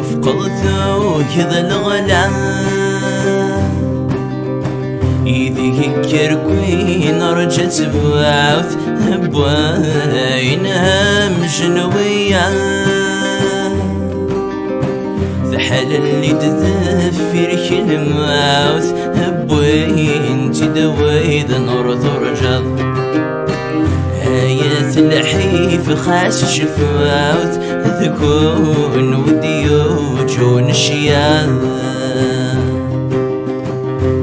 فقدتو كذا الغلام إذي كركوين رجت بواوث بوينها مجنوية ذحل اللي تذفر كلماوث بوين تدويد نور ترجض آيات الحيف خاس شفاوث ذكون وديوجون الشياء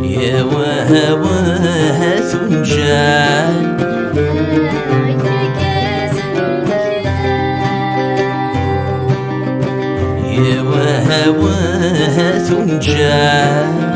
يا وها وها ثنجان يا وها وها ثنجان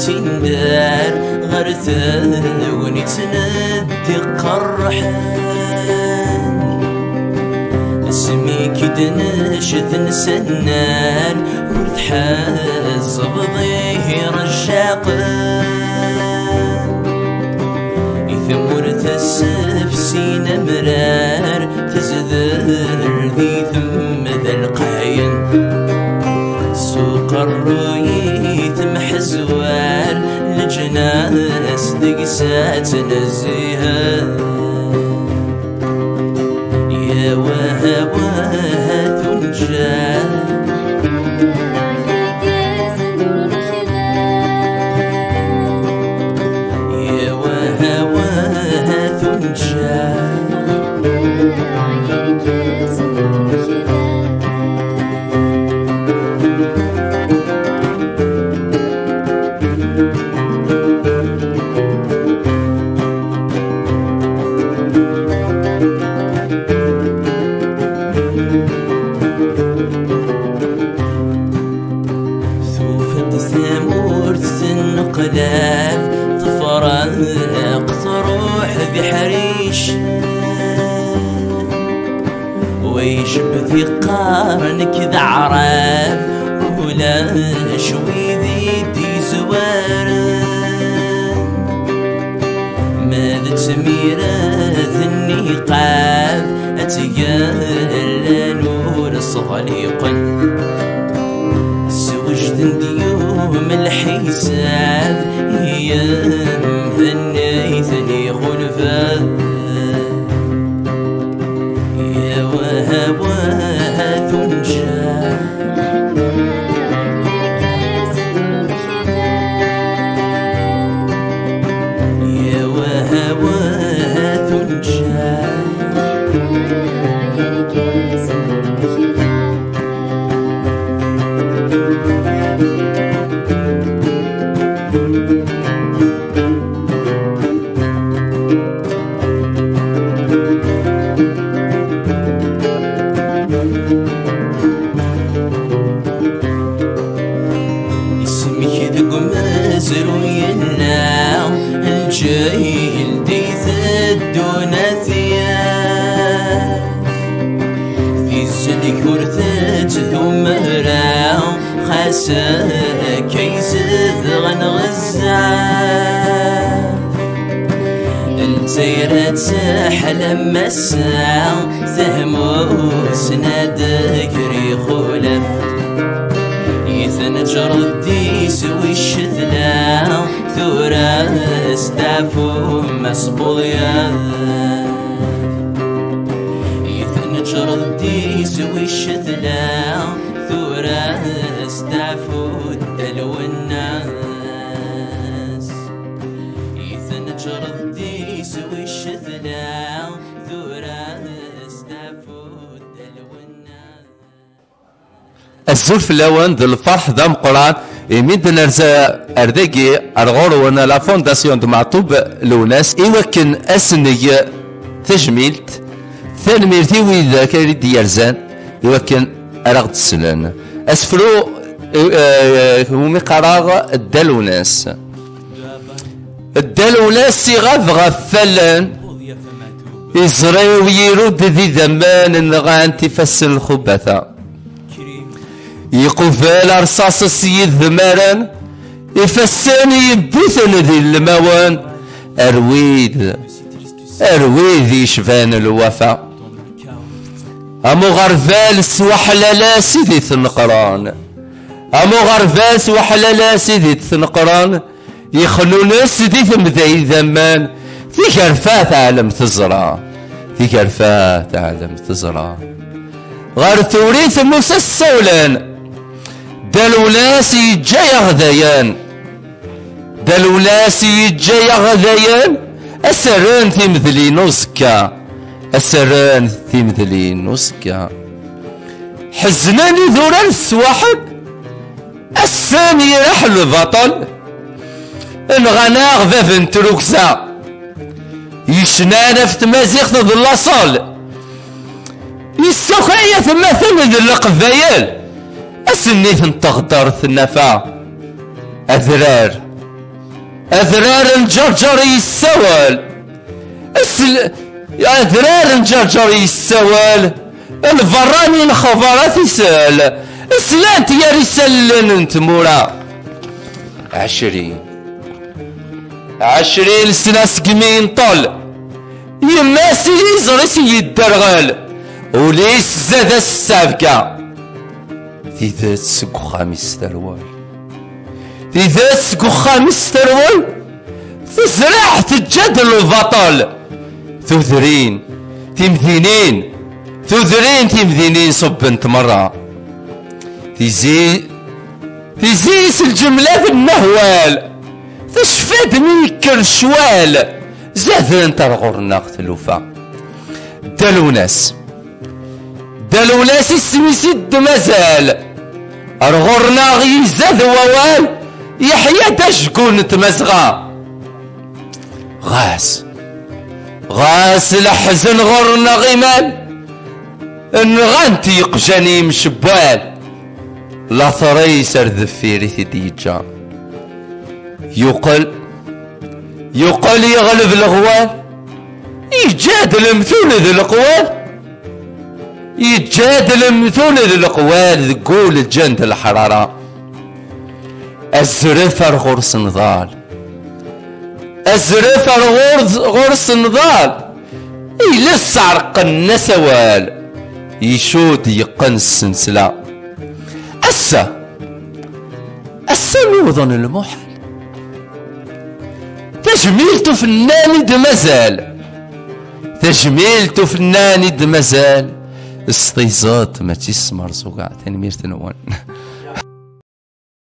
تندار غرثة ونتندي قرحان اسمي كده نشد نسنان ورثحاز بضيه رجاقان يثمر تسف سينا مرار تزذر ذي ثم ذا القاين سوق الرؤيت محزوار لجناس دقسات نزيها يا وها وها ثنجان يا وها وها ثنجان قلاف تفرق تروح بحريش ويشبث قارنك ذا عراف ولا شوي ذي زوار ماذا تميرة النقاف أتقال نور صغليقا سوجد ديوم الحساب هي مهنيتني خلفا يا وها وها ثنجان يا وها وها ثنجان الجاهل ديث الدوناثيا في السلك ورثات ثم راو خاسا كيس ذغن غزاف الزيرات ساحل مساو ثهمو سنادك ريخولف يثنجر الديس والشثلاو ثورا استعفو مصبويا يثنجر الديس والشثلاو ثورا استعفو الدلو الناس يثنجر الديس والشثلاو ثورا استعفو الدلو الناس الزلف الأول ذو الفرح ذا مقران يمد نرزا أردقي أرغورو لا فونداسيون دو معطوب لوناس إيوكن أسني تجميلت ثالميرتي ويدا كاريد يرزان إيوكن أرغد السنان أسفلو همي قراغ الدلوناس الدلوناس يغاف غفلان يزري ويرد ذي ذمان نغان تفسر الخبثة يقفل رصاص السيد ذماران يفساني يبوثن ذي الموان أرويد يشفان الوفا أمو غرفال سوحلالا سيدي ثنقران أمو غرفال سوحلالا سيدي ثنقران يخلو ناس دي ثمذي ذمان في كرفات عالم تزرع في كرفات عالم تزرع غار ثوريث موسى السولان دالولاس يجاي غذيان دالولاس يجاي غذيان أسران ثمذلي نوسكا أسران ثمذلي نوسكا حزناني ذوران السواحب الثاني راح البطل انغناغ ذا تروكسا يشنانا في تمازيغ ذا اللاصال يسوكايا ثم ثمد القبايل اسنيث تغدر النفا اذرار الجرجر يسوال اذرار الجرجر يسوال الفراني الخبرات يسال اسلانت يا رسالن انت مورا 20 سنة سقمين طول يماسي يزرسي يدرغل وليس زاد السابقة في ذات سقو خامس تروال في ذات سقو خامس تروال تزرع تجد البطل تذرين تمذينين صب انت مرة تزيس الجملة في النهوال تشفاد من كرشوال زاد انت الغرناق تلوفا دالوناس اسمي سد مازال الغرناق يزاد ووال يحيى تشكون تمزغا غاس الحزن غرناق غيمال انغانتي يقجاني مشبال لا ثريس ذفيري ديجا يقل يغلب الغوال يجادل مثول ذي القوال تقول الجند الحرارة الزرفر غرس نضال يلس عرق النسوال يشود يقن السنسلة أسا نوضن المحل تجميلتو فناني دمازال استيزات ما تسمر سوقع تنمير تنوان